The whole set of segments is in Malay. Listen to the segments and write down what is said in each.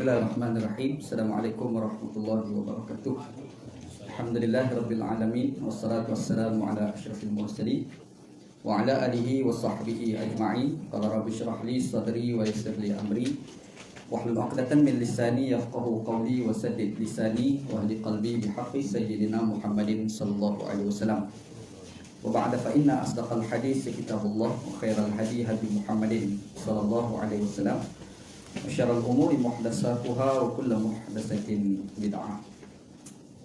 Bismillahirrahmanirrahim. Assalamualaikum warahmatullahi wabarakatuh. Alhamdulillahirabbil alamin wassalatu wassalamu ala asyrafil mursalin wa ala alihi wa sahbihi ajma'in. Qala rabbi shrah li sadri wa yassir li amri wahlul 'uqdatam min lisani yafqahu qawli wa saddid lisani wa hdi qalbi bihaqqi sayyidina Muhammadin sallallahu alaihi wasallam. Wa ba'da fa inna asdaqal hadits kitabullah wa khairal hadi hadi Muhammadin sallallahu alaihi wasallam. Syarrul umuri muhdatsatuha wa kullu muhdatsatin bid'ah.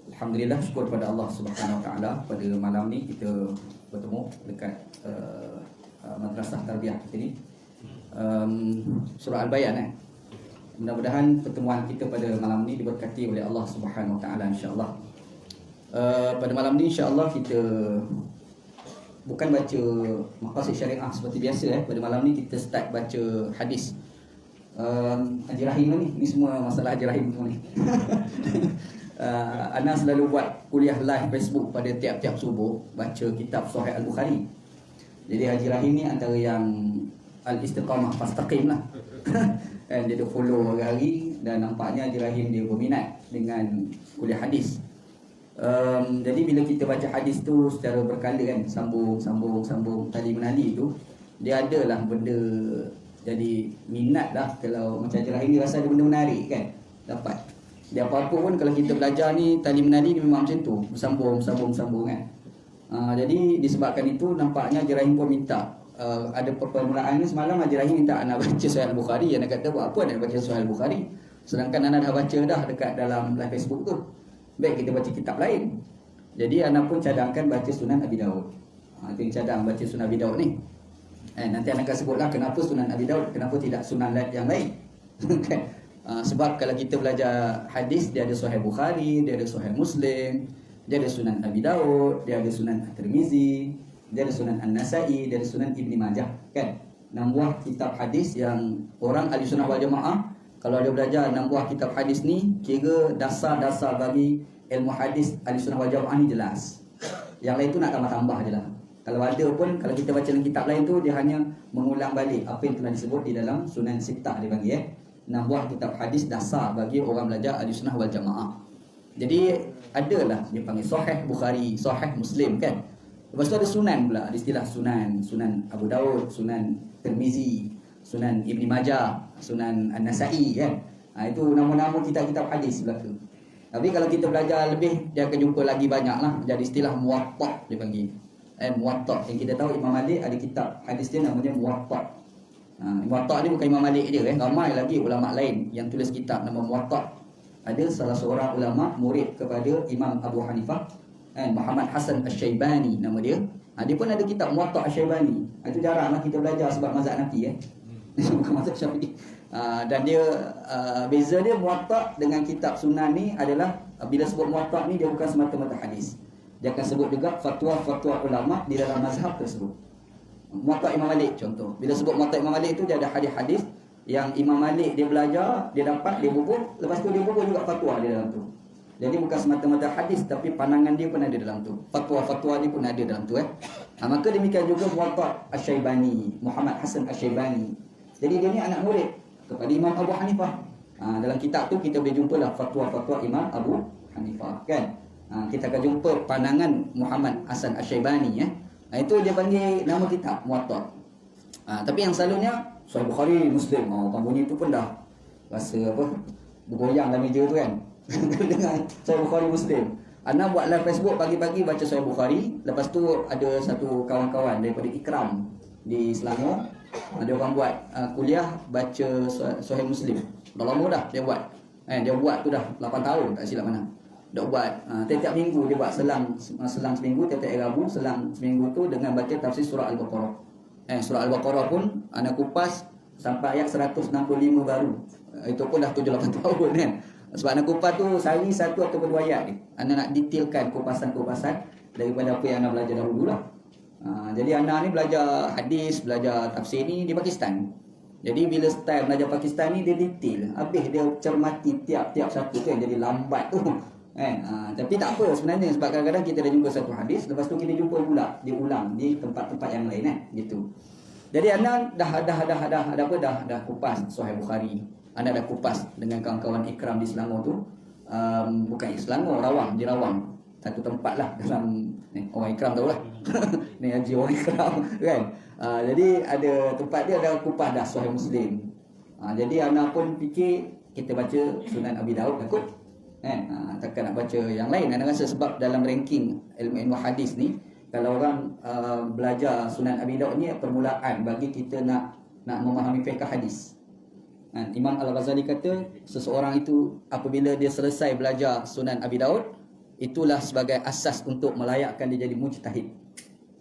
Alhamdulillah, syukur pada Allah Subhanahu wa taala, pada malam ni kita bertemu dekat madrasah tarbiyah kita ni. Surah Al-Bayan. Mudah-mudahan pertemuan kita pada malam ni diberkati oleh Allah Subhanahu wa taala insya-Allah. Pada malam ni insya-Allah kita bukan baca maqasid syariah seperti biasa. Pada malam ni kita start baca hadis. Haji Rahim ni semua masalah Haji Rahim semua ni. Ana selalu buat kuliah live Facebook pada tiap-tiap subuh baca kitab Sahih Al-Bukhari. Jadi Haji Rahim ni antara yang al-istiqamah fastaqim lah. Dan dia follow hari-hari dan nampaknya Haji Rahim dia berminat dengan kuliah hadis. Jadi bila kita baca hadis tu secara berkala kan, sambung tali menali tu, dia adalah benda jadi minat lah. Kalau macam Haji Rahim ni rasa ada benda menarik kan, dapat. Dia apa-apa pun kalau kita belajar ni tali menali ni memang macam tu, bersambung kan. Jadi disebabkan itu nampaknya Haji Rahim pun minta ada permulaan ni. Semalam Haji Rahim minta anak baca Sahih Al-Bukhari. Anak kata buat apa nak baca Sahih Al-Bukhari, sedangkan anak dah baca dah dekat dalam live Facebook tu. Baik kita baca kitab lain. Jadi anak pun cadangkan baca Sunan Abi Daud. Itu yang cadang baca Sunan Abi Daud ni. Nanti anak akan sebutlah kenapa Sunan Abi Daud, kenapa tidak sunan yang lain. Sebab kalau kita belajar hadis, dia ada Sahih Bukhari, dia ada Sahih Muslim, dia ada Sunan Abi Daud, dia ada Sunan At-Tirmizi, dia ada Sunan An-Nasai, dia ada Sunan Ibni Majah kan. 6 buah kitab hadis yang orang ahli sunnah wal jamaah kalau dia belajar 6 buah kitab hadis ni, kira dasar-dasar bagi ilmu hadis ahli sunnah wal jamaah ni jelas. Yang lain tu nak tambah-tambah je lah. Kalau ada pun, kalau kita baca dalam kitab lain tu, dia hanya mengulang balik apa yang telah disebut di dalam Sunan Sittah dia bagi 6 buah kitab hadis dasar bagi orang belajar ahli sunnah wal jamaah. Jadi adalah dia panggil Sahih Bukhari, Sahih Muslim kan. Lepas tu ada sunan pula, ada istilah sunan, Sunan Abu Daud, Sunan Tirmizi, Sunan Ibni Majah, Sunan An-Nasai kan. Itu nama-nama kitab-kitab hadis belaka. Tapi kalau kita belajar lebih, dia akan jumpa lagi banyak lah. Jadi istilah Muwatta dia panggil. Muwatta. Yang kita tahu Imam Malik ada kitab hadis dia namanya Muwatta. Muwatta ni bukan Imam Malik dia ramai lagi ulama lain yang tulis kitab nama Muwatta. Ada salah seorang ulama murid kepada Imam Abu Hanifah, Muhammad Hasan Asy-Syaibani nama dia. Dia pun ada kitab Muwatta Asy-Syaibani. Itu jaranglah kita belajar sebab mazhab Hanafi bukan mazhab Syafi'i. Dan dia beza dia Muwatta dengan kitab Sunan ni adalah bila sebut Muwatta ni dia bukan semata-mata hadis. Dia akan sebut juga fatwa-fatwa ulama di dalam mazhab tersebut. Muwatta Imam Malik contoh. Bila sebut Muwatta Imam Malik tu dia ada hadis-hadis yang Imam Malik dia belajar, dia dapat, dia bubuh, lepas tu dia bubuh juga fatwa di dalam tu. Jadi bukan semata-mata hadis, tapi pandangan dia pun ada dalam tu. Fatwa-fatwa dia pun ada dalam tu maka demikian juga Muwatta Asy-Syaibani, Muhammad Hasan Asy-Syaibani. Jadi dia ni anak murid kepada Imam Abu Hanifah. Dalam kitab tu kita boleh jumpa lah fatwa-fatwa Imam Abu Hanifah kan. Kita akan jumpa pandangan Muhammad Hasan Asy-Syaibani itu dia panggil nama kitab Muwatta. Tapi yang selalunya Sahih Bukhari, Muslim. Orang bunyi tu pun dah rasa bergoyang dalam meja tu kan. Dengan Sahih Bukhari, Muslim. Ana buat live Facebook pagi-pagi baca Sahih Bukhari. Lepas tu ada satu kawan-kawan daripada Ikram di Selangor, ada orang buat kuliah baca Sahih Muslim. Dah lama dah dia buat. Dia buat tu dah 8 tahun tak silap mana. Dah buat tiap-tiap minggu dia buat selang seminggu, tiap-tiap Rabu selang seminggu tu dengan baca tafsir surah Al-Baqarah. Surah Al-Baqarah pun anak kupas sampai ayat 165 baru. Itu pun dah 7-8 tahun kan. Sebab anak kupas tu sehari 1 atau 2 ayat ni. Anak nak detailkan kupasan-kupasan daripada apa yang anak belajar dahulu lah. Jadi anak ni belajar hadis, belajar tafsir ni di Pakistan. Jadi bila style belajar Pakistan ni dia detail. Habis dia cermati tiap-tiap satu tu yang jadi lambat tu. Tapi tak apa sebenarnya, sebab kadang-kadang kita dah jumpa satu hadis, lepas tu kita jumpa pula diulang di tempat-tempat yang lain gitu. Jadi anda dah kupas Sahih Bukhari, Anda dah kupas dengan kawan-kawan Ikram di Selangor tu. Bukan Selangor, Rawang, di Rawang. Satu tempat lah dalam ni, orang Ikram tahulah. Ni haji orang Ikram kan. Jadi ada tempat dia ada kupas dah Sahih Muslim. Jadi anak pun fikir kita baca Sunan Abi Daud lah kot. Takkan nak baca yang lain. Anak rasa sebab dalam ranking ilmu hadis ni, kalau orang belajar Sunan Abi Daud ni permulaan bagi kita nak memahami fiqh hadis. Imam Al-Ghazali kata seseorang itu apabila dia selesai belajar Sunan Abi Daud, itulah sebagai asas untuk melayakkan dia jadi mujtahid.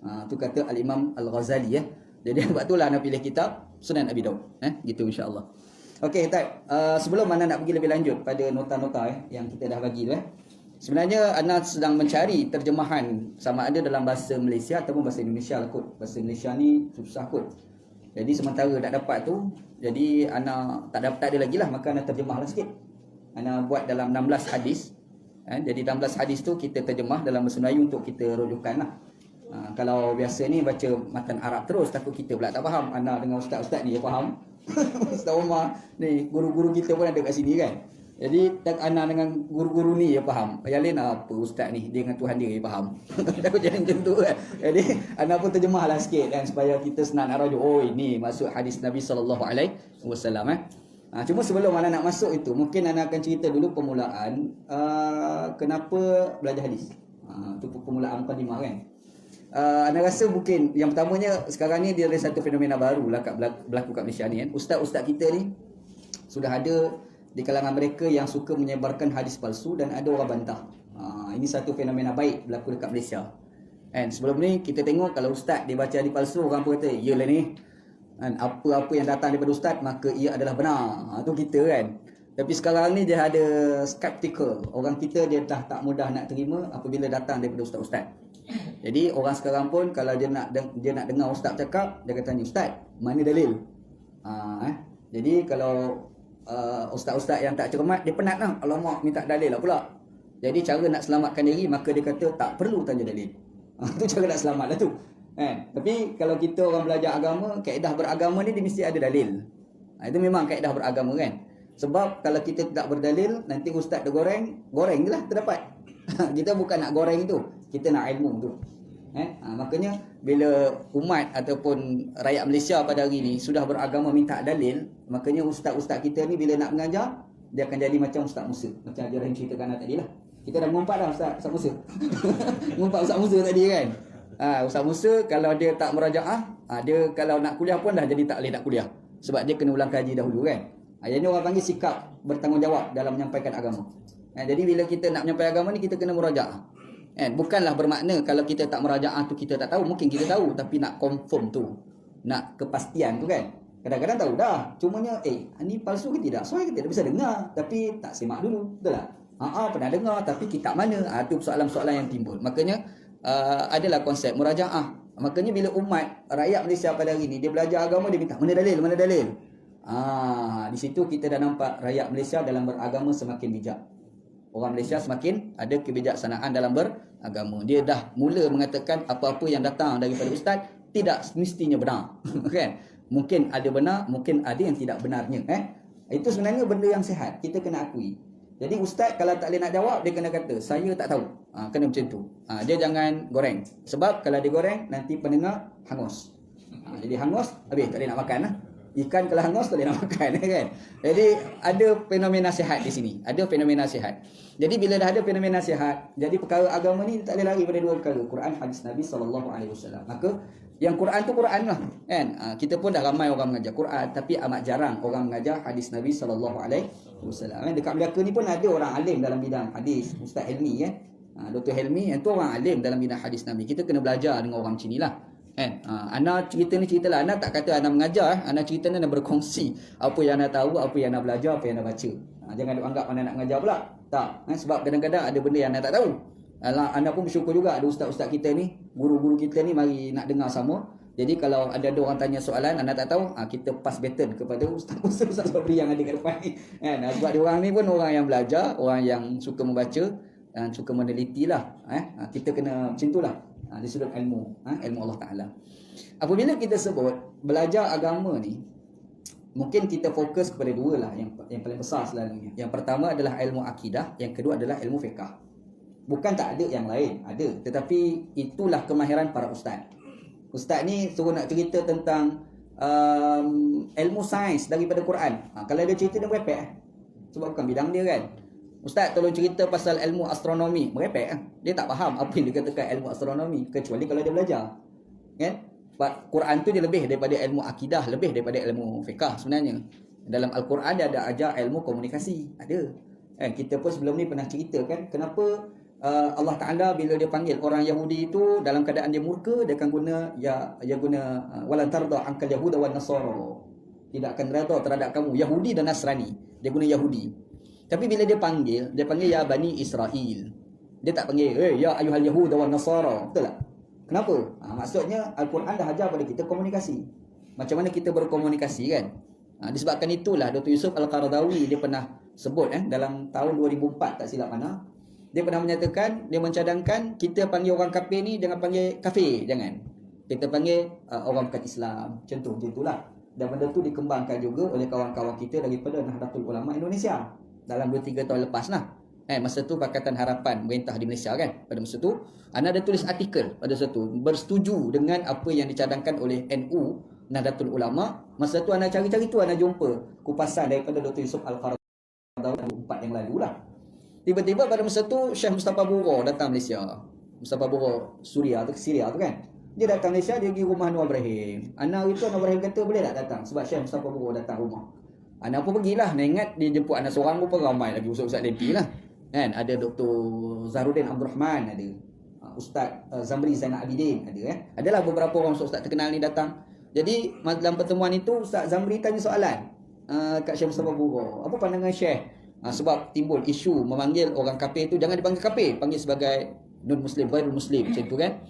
Tu kata Al-Imam Al-Ghazali ya. Jadi sebab itulah nak pilih kitab Sunan Abi Daud. Gitu insya-Allah. Okey, sebelum Ana nak pergi lebih lanjut pada nota-nota yang kita dah bagi tu sebenarnya Ana sedang mencari terjemahan sama ada dalam bahasa Malaysia ataupun bahasa Indonesia lah kot. Bahasa Malaysia ni susah kot. Jadi sementara tak dapat tu, jadi Ana tak ada lagi lah, maka Ana terjemahlah sikit. Ana buat dalam 16 hadis. Jadi 16 hadis tu kita terjemah dalam bahasa Melayu untuk kita rujukan lah. Kalau biasa ni baca matan Arab terus, takut kita pula tak faham. Ana dengan ustaz-ustaz ni dia faham. Ustaz Umar ni, guru-guru kita pun ada kat sini kan. Jadi Ana dengan guru-guru ni dia faham. Yang lain apa ustaz ni, dia dengan Tuhan dia faham. Takut jadi macam tu kan. Jadi Ana pun terjemahlah sikit kan, supaya kita senang nak rujuk. Oh ini maksud hadis Nabi SAW. Cuma sebelum Ana nak masuk itu, mungkin Ana akan cerita dulu permulaan kenapa belajar hadis. Itu permulaan mukadimah kan. Ana rasa mungkin yang pertamanya sekarang ni dia ada satu fenomena baru lah berlaku kat Malaysia ni kan. Ustaz-ustaz kita ni sudah ada di kalangan mereka yang suka menyebarkan hadis palsu dan ada orang bantah. Ini satu fenomena baik berlaku dekat Malaysia. And sebelum ni kita tengok kalau ustaz dia baca hadis palsu, orang pun kata iyalah ni. And apa-apa yang datang daripada ustaz maka ia adalah benar. Tu kita kan. Tapi sekarang ni dia ada skeptical. Orang kita dia dah tak mudah nak terima apabila datang daripada ustaz-ustaz. Jadi orang sekarang pun kalau dia nak dengar ustaz cakap, dia kata tanya ustaz, mana dalil? Jadi kalau ustaz-ustaz yang tak cermat, dia penat lah. Alamak, minta dalil lah pula. Jadi cara nak selamatkan diri, maka dia kata tak perlu tanya dalil. Itu cara nak selamat lah tu. Tapi kalau kita orang belajar agama, kaedah beragama ni dia mesti ada dalil. Itu memang kaedah beragama kan. Sebab kalau kita tak berdalil, nanti ustaz dia goreng je lah terdapat. Kita bukan nak goreng tu, kita nak ilmu tu. Makanya bila umat ataupun rakyat Malaysia pada hari ni sudah beragama minta dalil, makanya ustaz-ustaz kita ni bila nak mengajar, dia akan jadi macam Ustaz Musa. Macam Haji Rahim ceritakan tadi lah. Kita dah mengumpat dah Ustaz Musa. Mengumpat Ustaz Musa tadi kan. Ustaz Musa kalau dia tak merajaah, dia kalau nak kuliah pun dah jadi tak boleh nak kuliah. Sebab dia kena ulang kaji dahulu kan. Yang ni orang panggil sikap bertanggungjawab dalam menyampaikan agama. Jadi bila kita nak menyampaikan agama ni, kita kena merajaah. Bukanlah bermakna kalau kita tak merajaah tu kita tak tahu. Mungkin kita tahu, tapi nak confirm tu, nak kepastian tu kan. Kadang-kadang tahu dah, cumanya ni palsu ke tidak, soal ke tidak, bisa dengar tapi tak simak dulu, betul tak? Pernah dengar tapi kitab mana? Tu soalan-soalan yang timbul. Makanya adalah konsep murajaah. Makanya bila umat rakyat Malaysia pada hari ni dia belajar agama, dia minta mana dalil. Di situ kita dah nampak rakyat Malaysia dalam beragama semakin bijak. Orang Malaysia semakin ada kebijaksanaan dalam beragama. Dia dah mula mengatakan apa-apa yang datang daripada ustaz tidak semestinya benar. Kan? Mungkin ada benar, mungkin ada yang tidak benarnya. Itu sebenarnya benda yang sihat. Kita kena akui. Jadi ustaz kalau tak boleh nak jawab, dia kena kata saya tak tahu. Kena macam tu. Dia jangan goreng. Sebab kalau dia goreng, nanti pendengar hangus. Jadi hangus, habis tak boleh nak makan lah. Ikan kalau hangus tak boleh nak makan kan. Jadi ada fenomena sihat di sini. Ada fenomena sihat. Jadi bila dah ada fenomena sihat, jadi perkara agama ni tak boleh lari pada dua perkara, Quran, hadis Nabi SAW. Maka yang Quran tu Quran lah kan. Kita pun dah ramai orang mengajar Quran, tapi amat jarang orang mengajar hadis Nabi SAW. Dekat Melaka ni pun ada orang alim dalam bidang hadis, Ustaz Helmi Dr. Helmi yang tu orang alim dalam bidang hadis Nabi. Kita kena belajar dengan orang macam inilah. Ana cerita lah. Ana tak kata Ana mengajar, Ana cerita ni, Ana berkongsi apa yang Ana tahu, apa yang Ana belajar, apa yang Ana baca. Jangan anggap Ana nak mengajar pula. Tak. Sebab kadang-kadang ada benda yang Ana tak tahu. Ana pun bersyukur juga ada ustaz-ustaz kita ni, guru-guru kita ni mari nak dengar sama. Jadi kalau ada orang tanya soalan Ana tak tahu, kita pass baton kepada ustaz-ustaz Sabri yang ada kat depan ni. Sebab dia orang ni pun orang yang belajar, orang yang suka membaca dan suka meneliti lah. Kita kena macam itulah. Di sudut ilmu Allah Ta'ala. Apabila kita sebut belajar agama ni, Mungkin kita fokus kepada dua lah yang paling besar selalunya. Yang pertama adalah ilmu akidah, yang kedua adalah ilmu fiqh. Bukan tak ada yang lain, ada. Tetapi itulah kemahiran para ustaz. Ustaz ni suruh nak cerita tentang ilmu sains daripada Quran. Kalau dia cerita dia merepek. Sebab bukan bidang dia kan. Ustaz tolong cerita pasal ilmu astronomi, merepek. Dia tak faham apa yang dikatakan ilmu astronomi, kecuali kalau dia belajar. Kan? Sebab Quran tu dia lebih daripada ilmu akidah, lebih daripada ilmu fiqh sebenarnya. Dalam Al-Quran dia ada ajar ilmu komunikasi, ada. Kita pun sebelum ni pernah cerita kan, kenapa Allah Ta'ala bila dia panggil orang Yahudi itu dalam keadaan dia murka, dia akan guna walan tarda ankal yahuda wan nasara. Tidak akan redha terhadap kamu Yahudi dan Nasrani. Dia guna Yahudi. Tapi bila dia panggil ya Bani Israel. Dia tak panggil ya ayuhal yahuda wan nasara. Betul tak? Kenapa? Maksudnya Al-Quran dah ajar pada kita komunikasi. Macam mana kita berkomunikasi kan? Disebabkan itulah Dr. Yusuf Al-Qaradawi dia pernah sebut dalam tahun 2004 tak silap mana. Dia pernah menyatakan, dia mencadangkan kita panggil orang kafir ni jangan panggil kafir, jangan. Kita panggil orang bukan Islam. Contoh macam itulah. Dan benda tu dikembangkan juga oleh kawan-kawan kita daripada Nahdlatul Ulama Indonesia dalam 2-3 tahun lepas lah. Masa tu Pakatan Harapan pemerintah di Malaysia kan. Pada masa tu Ana ada tulis artikel pada masa tu bersetuju dengan apa yang dicadangkan oleh NU Nahdlatul Ulama. Masa tu Ana cari-cari tu Ana jumpa kupasan daripada Dr. Yusuf Al-Qaradawi 4 yang lalu lah. Tiba-tiba pada masa tu Syekh Mustafa Bura datang Malaysia. Mustafa Bura Syria tu kan. Dia datang Malaysia, dia pergi rumah Anwar Ibrahim. Anwar Ibrahim kata boleh tak datang sebab Syekh Mustafa Bura datang rumah. Ana pun pergilah. Nak ingat dia jemput Ana seorang pun ramai lagi ustaz-ustaz LP lah. Kan ada Dr. Zahrudin Abdul Rahman, ada Ustaz Zamri Zainal Abidin, ada Adalah beberapa orang ustaz terkenal ni datang. Jadi dalam pertemuan itu Ustaz Zamri tanya soalan kat Syekh Mustafa Bura. Apa pandangan Syekh? Sebab timbul isu memanggil orang kafir itu jangan dipanggil kafir, panggil sebagai non-muslim, ghairul muslim macam tu kan.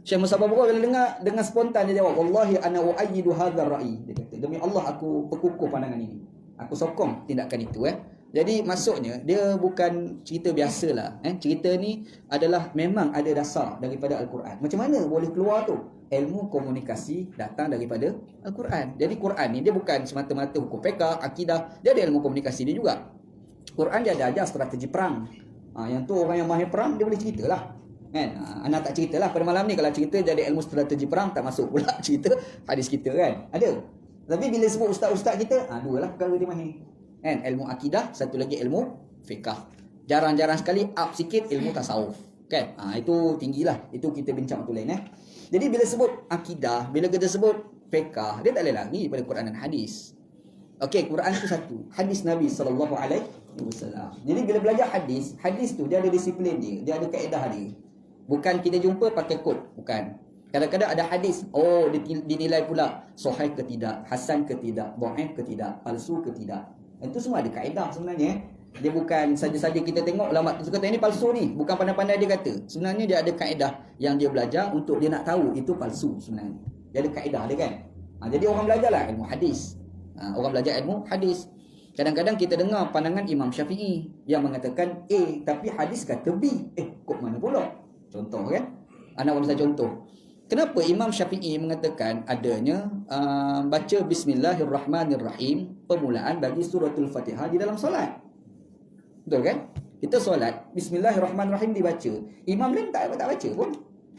Syekh Mustafa Bura bila dengar dengan spontan dia jawab, "Wallahi ana uayyidu hadzal ra'i." Dia kata, "Demi Allah aku perkukuh pandangan ini. Aku sokong tindakan itu." Jadi maksudnya dia bukan cerita biasalah. Cerita ni adalah memang ada dasar daripada Al-Quran. Macam mana boleh keluar tu? Ilmu komunikasi datang daripada Al-Quran. Jadi Quran ni dia bukan semata-mata hukum fiqh, akidah, dia ada ilmu komunikasi dia juga. Quran dia ada ajar strategi perang. Yang tu orang yang mahir perang dia boleh ceritalah. Kan? Anak tak ceritalah pada malam ni. Kalau cerita jadi ilmu strategi perang tak masuk pula cerita hadis kita kan. Ada. Tapi bila sebut ustaz-ustaz kita, dua lah perkara dia mahir. Kan? Ilmu akidah, satu lagi ilmu fiqh. Jarang-jarang sekali up sikit ilmu tasawuf. Kan? Itu tinggilah. Itu kita bincang waktu lain. Jadi bila sebut akidah, bila kita sebut fiqh, dia tak boleh lagi pada Quran dan hadis. Okey, Quran tu satu, hadis Nabi SAW. Jadi bila belajar hadis, hadis tu dia ada disiplin dia ada kaedah dia. Bukan kita jumpa pakai kod, bukan. Kadang-kadang ada hadis, dinilai pula sahih ke tidak, hasan ke tidak, dhaif ke tidak, palsu ke tidak. Itu semua ada kaedah sebenarnya. Dia bukan saja-saja kita tengok ulama tu kata ini palsu ni, bukan pandai-pandai dia kata. Sebenarnya dia ada kaedah yang dia belajar untuk dia nak tahu itu palsu sebenarnya. Dia ada kaedah dia kan. Jadi orang belajarlah ilmu hadis. Orang belajar ilmu hadis. Kadang-kadang kita dengar pandangan Imam Syafi'i yang mengatakan A tapi hadis kata B. Kok mana pula? Contoh kan? Anak orang contoh. Kenapa Imam Syafi'i mengatakan adanya baca Bismillahirrahmanirrahim permulaan bagi suratul Fatihah di dalam solat? Betul kan? Kita solat Bismillahirrahmanirrahim dibaca. Imam lain tak baca pun.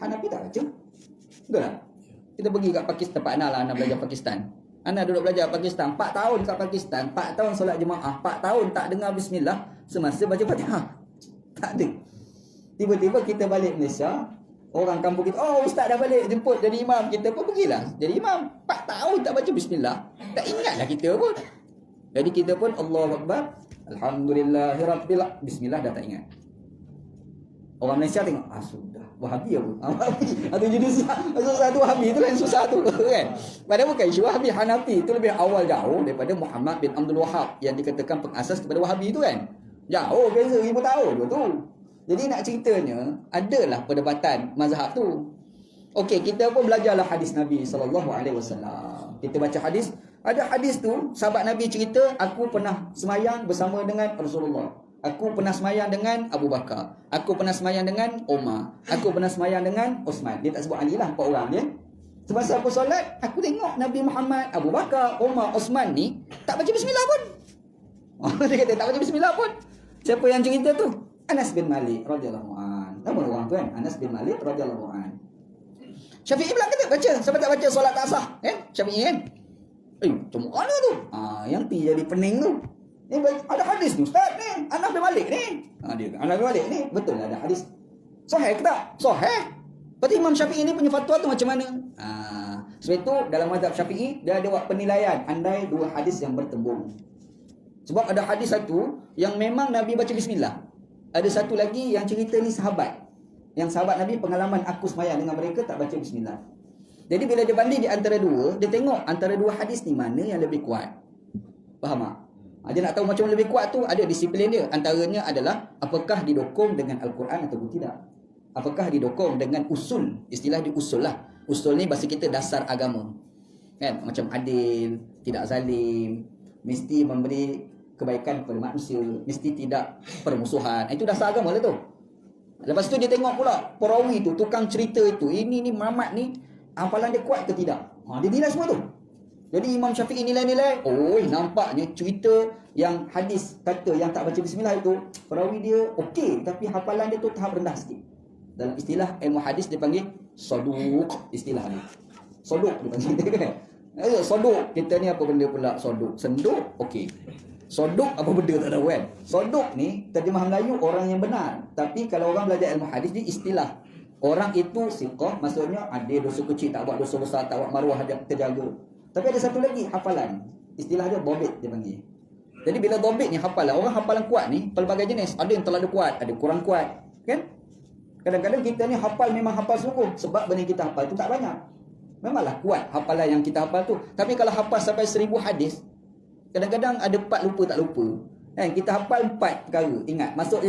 Hanafi tak baca. Betul tak? Kita pergi kat Pakistan, Pak Ana lah, Ana belajar Pakistan. Ana duduk belajar Pakistan 4 tahun kat Pakistan, 4 tahun solat jemaah, 4 tahun tak dengar bismillah semasa baca Fatihah. Tak ada. Tiba-tiba kita balik Malaysia, orang kampung kita, ustaz dah balik jemput jadi imam, kita pun pergilah jadi imam. 4 tahun tak baca bismillah, tak ingatlah kita pun. Jadi kita pun Allahu Akbar, Alhamdulillahirabbil alamin, bismillah dah tak ingat. Orang Malaysia tengok, sudah, Wahabi apa? Wahabi. Atau jadi susah tu Wahabi tu lain susah tu kan. Padahal bukan isu Wahabi, Hanafi itu lebih awal jauh daripada Muhammad bin Abdul Wahab yang dikatakan pengasas kepada Wahabi itu kan. Jauh beza 1000 tahun tu. Jadi nak ceritanya, adalah perdebatan mazhab tu. Okey, kita pun belajarlah hadis Nabi SAW. Kita baca hadis, ada hadis tu sahabat Nabi cerita, aku pernah semayang bersama dengan Rasulullah. Aku pernah semayang dengan Abu Bakar. Aku pernah semayang dengan Umar. Aku pernah semayang dengan Osman. Dia tak sebut Ali lah, 4 orang dia. Semasa aku solat, aku tengok Nabi Muhammad, Abu Bakar, Umar, Osman ni tak baca bismillah pun. Dia kata tak baca bismillah pun. Siapa yang cerita tu? Anas bin Malik radhiyallahu an. Nama orang tu kan? Anas bin Malik radhiyallahu an. Syafi'i pula kata baca, siapa tak baca solat tak sah, kan? Syafi'i kan? Macam mana tu? Yang pi jadi pening tu. Ni ada hadis tu ustaz ni. Anas bin Malik ni. Dia Anas bin Malik ni betul lah ada hadis. Sahih ke tak? Sahih. Berarti Imam Syafi'i ni punya fatwa tu macam mana? Sebab itu dalam mazhab Syafi'i dia ada buat penilaian andai dua hadis yang bertembung. Sebab ada hadis satu yang memang Nabi baca bismillah. Ada satu lagi yang cerita ni sahabat. Yang sahabat Nabi pengalaman aku semayang dengan mereka tak baca bismillah. Jadi bila dia banding di antara dua, dia tengok antara dua hadis ni mana yang lebih kuat. Faham tak? Dia nak tahu macam mana lebih kuat tu, ada disiplin dia. Antaranya adalah apakah didokong dengan Al-Quran atau tidak. Apakah didokong dengan usul. Istilah di usul lah. Usul ni bahasa kita dasar agama. Kan? Macam adil, tidak zalim, mesti memberi kebaikan kepada manusia, mesti tidak permusuhan. Itu dasar agama lah tu. Lepas tu dia tengok pula perawi tu, tukang cerita itu, ini ni Muhammad ni hafalan dia kuat ke tidak. Dia nilai semua tu. Jadi Imam Syafi'i nilai-nilai, nampaknya cerita yang hadis kata yang tak baca bismillah itu, perawi dia okey, tapi hafalan dia tu tahap rendah sikit. Dalam istilah ilmu hadis dia panggil saduq, istilah ni. Saduq dia panggil dia kan. Saduq, kita ni apa benda pula saduq? Senduk, okey. Sodok apa benda tak tahu kan. Sodok ni terjemah Melayu orang yang benar. Tapi kalau orang belajar ilmu hadis ni istilah. Orang itu siqah, maksudnya ada dosa kecil, tak buat dosa besar, tak buat maruah, dia terjaga. Tapi ada satu lagi hafalan. Istilah dia dobit dia panggil. Jadi bila dobit ni hafalan, orang hafalan kuat ni pelbagai jenis. Ada yang terlalu kuat, ada kurang kuat, kan? Kadang-kadang kita ni hafal memang hafal sungguh sebab benda kita hafal tu tak banyak. Memanglah kuat hafalan yang kita hafal tu. Tapi kalau hafal sampai 1000 hadis, kadang-kadang ada 4 lupa tak lupa. Kan kita hafal 4 perkara, ingat. Masuk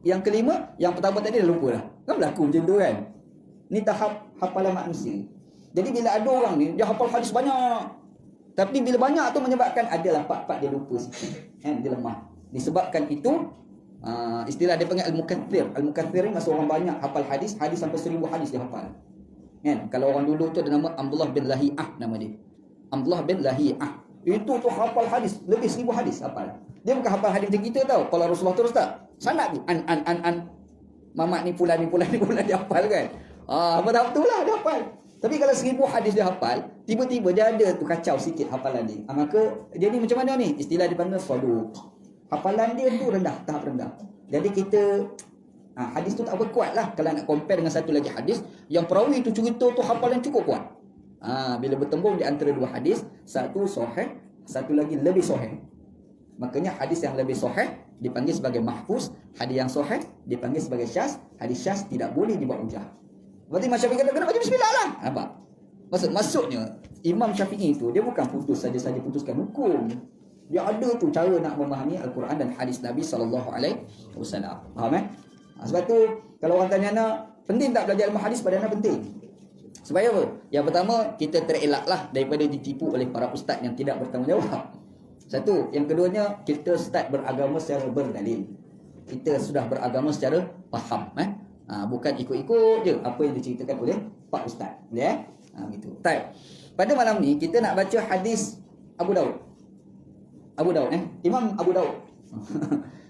yang kelima, yang pertama tadi dah lupa dah. Kan berlaku macam tu kan. Ni tahap hafalan manusia. Jadi bila ada orang ni dia hafal hadis banyak. Tapi bila banyak tu menyebabkan adalah part-part dia lupa sikit. Kan dia lemah. Disebabkan itu istilah dia panggil al-mukaththir. Al-mukaththir ni maksud orang banyak hafal hadis sampai 1000 hadis dia hafal. Kan kalau orang dulu tu ada nama Abdullah bin Lahiyah nama dia. Abdullah bin Lahiyah. Itu tu hafal hadis, lebih 1000 hadis hafal. Dia bukan hafal hadis macam kita tau. Kalau Rasulullah terus tak. Sanad ni an. Mamak ni pulan dia hafal kan. Apa tahap tu lah dia hafal. Tapi kalau 1000 hadis dia hafal, tiba-tiba dia ada tu kacau sikit hafalan dia. Maka dia ni macam mana ni? Istilah dipanggil saduq. Hafalan dia tu rendah, tahap rendah. Jadi kita hadis tu tak apa kuat lah. Kalau nak compare dengan satu lagi hadis, yang perawi tu cerita tu hafalan cukup kuat. Bila bertembung di antara dua hadis, satu sahih, satu lagi lebih sahih. Makanya hadis yang lebih sahih dipanggil sebagai mahfuz, hadis yang sahih dipanggil sebagai syaz. Hadis syaz tidak boleh dibuat hujah. Berarti Imam Syafi'i kata kena baca bismillah lah. Apa? Maksudnya Imam Syafi'i itu dia bukan putus saja-saja putuskan hukum. Dia ada tu cara nak memahami Al-Quran dan hadis Nabi sallallahu alaihi wasallam. Faham sebab tu kalau orang tanya anak, penting tak belajar ilmu hadis pada anak penting. Sebab apa? Yang pertama, kita terelaklah daripada ditipu oleh para ustaz yang tidak bertanggungjawab. Satu. Yang keduanya, kita start beragama secara berdalil. Kita sudah beragama secara faham. Bukan ikut-ikut je apa yang diceritakan oleh pak ustaz. Boleh gitu. Baik. Pada malam ni, kita nak baca hadis Abu Daud. Imam Abu Daud.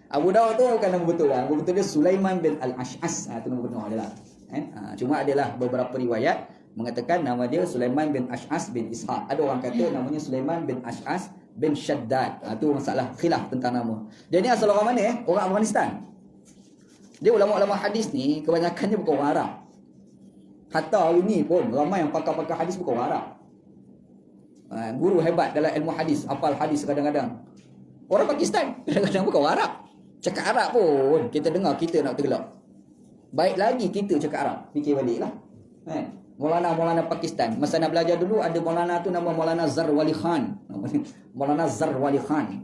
Abu Daud tu bukan nama betul lah. Nama betul dia Sulaiman bin Al-Ash'as. Itu nama betul dia lah. Cuma adalah beberapa riwayat mengatakan nama dia Sulaiman bin Ash'as bin Ishaq. Ada orang kata namanya Sulaiman bin Ash'as bin Shaddad. Itu masalah khilaf tentang nama. Dia ni asal orang mana? Orang Afghanistan. Dia ulama-ulama hadis ni kebanyakannya bukan orang Arab. Hatta hari ni pun ramai yang pakar-pakar hadis bukan orang Arab. Guru hebat dalam ilmu hadis, hafal hadis kadang-kadang orang Pakistan, kadang-kadang bukan orang Arab. Cakap Arab pun kita dengar kita nak tergelak. Baik lagi kita cakap Arab. Fikir balik lah. Maulana Pakistan. Masa nak belajar dulu ada Maulana tu nama Maulana Zarwali Khan. Maulana Zarwali Khan.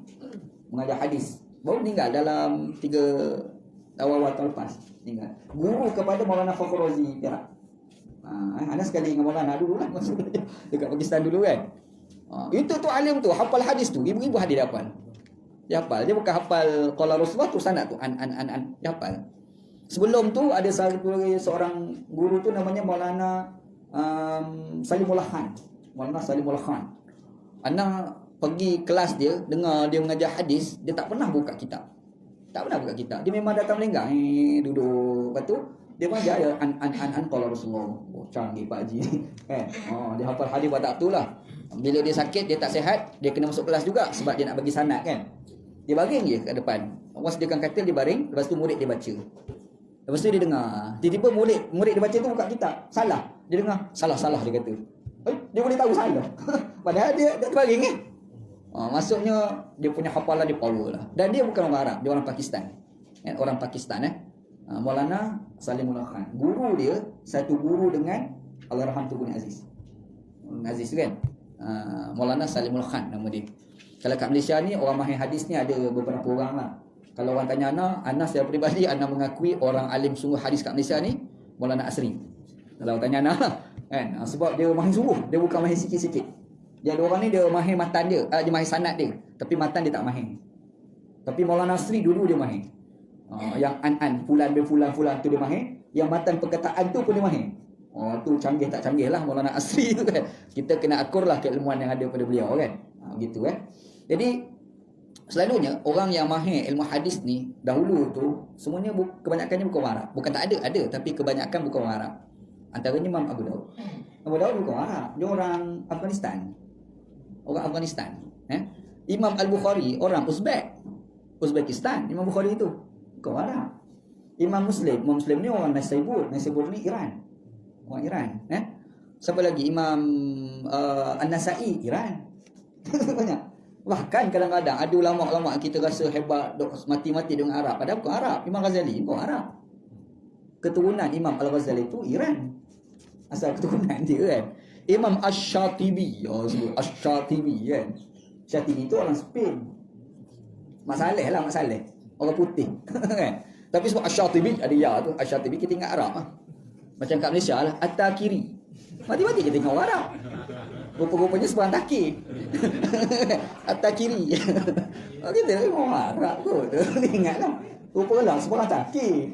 Mengajar hadis. Baru meninggal dalam 3 awal-awal tahun lepas. Meninggal. Guru kepada Maulana Fakhur Razi Perak. Anda sekali dengan Maulana dulu lah. Dekat Pakistan dulu kan. Itu tu alim tu. Hafal hadis tu. Ibu-ibu hadis dia hafal. Dia hafal. Dia bukan hafal qala Rasulullah tu sanad tu. Dia hafal. Sebelum tu ada seorang guru tu namanya Maulana Salimullah Khan. Maulana Salimullah Khan. Ana pergi kelas dia, dengar dia mengajar hadis, dia tak pernah buka kitab. Tak pernah buka kitab. Dia memang datang melenggang, duduk. Lepas tu dia mengajar dia an qala Rasulullah. Oh, canggih Pak Haji ni. Kan? Dia hafal hadis pada tu lah. Bila dia sakit, dia tak sihat, dia kena masuk kelas juga sebab dia nak bagi sanad kan. Dia baring je kat depan. Orang sediakan katil, dia baring, lepas tu murid dia baca. Lepas tu dia dengar. Tiba-tiba murid dia baca tu buka kitab. Salah. Dia dengar, salah dia kata. Dia boleh tahu salah. Padahal dia terbaring kan. Maksudnya dia punya hafalan dia power lah. Dan dia bukan orang Arab, dia orang Pakistan. Orang Pakistan Maulana Salimullah Khan. Guru dia satu guru dengan Allahyarham Tunku Aziz. Aziz tu kan. Maulana Salimullah Khan nama dia. Kalau kat Malaysia ni orang mahir hadis ni ada beberapa orang lah. Kalau orang tanya Ana secara peribadi Ana mengakui orang alim sungguh hadis kat Malaysia ni Maulana Asri. Kalau tanya Ana kan, sebab dia mahir sungguh, dia bukan mahir sikit-sikit. Dia ada orang ni dia mahir matan dia, dia mahir sanad dia, tapi matan dia tak mahir. Tapi Maulana Asri dulu dia mahir. Yang fulan bin fulan tu dia mahir, yang matan perkataan tu pun dia mahir. Tu canggih tak canggih lah Maulana Asri tu kan. Kita kena akur lah keilmuan yang ada pada beliau kan. Gitu kan. Jadi selalunya orang yang mahir ilmu hadis ni dahulu tu semuanya kebanyakannya bukan orang Arab. Bukan tak ada, tapi kebanyakan bukan orang Arab. Antaranya Imam Abu Daud. Abu Daud bukan orang Arab, dia orang Afghanistan. Orang Afghanistan. Imam Al-Bukhari orang Uzbekistan. Imam Bukhari itu bukan orang Arab. Imam Muslim ni orang Naisabur ni Iran. Orang Iran. Siapa lagi? Imam An-Nasai Iran. Banyak. Bahkan kadang-kadang ada ulama-ulama kita rasa hebat, mati-mati dengan Arab, padahal bukan Arab. Imam Ghazali bukan Arab. Keturunan Imam Al-Ghazali itu Iran. Asal keturunan dia kan. Imam Ash-Shatibi, Ash-Shatibi kan. Shatibi itu orang Spain. Mak Saleh. Orang putih. Kan? Tapi sebab Ash-Shatibi ada ya tu, Ash-Shatibi kita ingat Arab lah. Macam kat Malaysia lah, At-Takiri. Mati-mati kita tengok orang Arab. Rupa-rupanya sebarang takir. At-Takiri. Kita tengok orang Arab kot. Ingatlah. Rupa-rupa sebarang takir.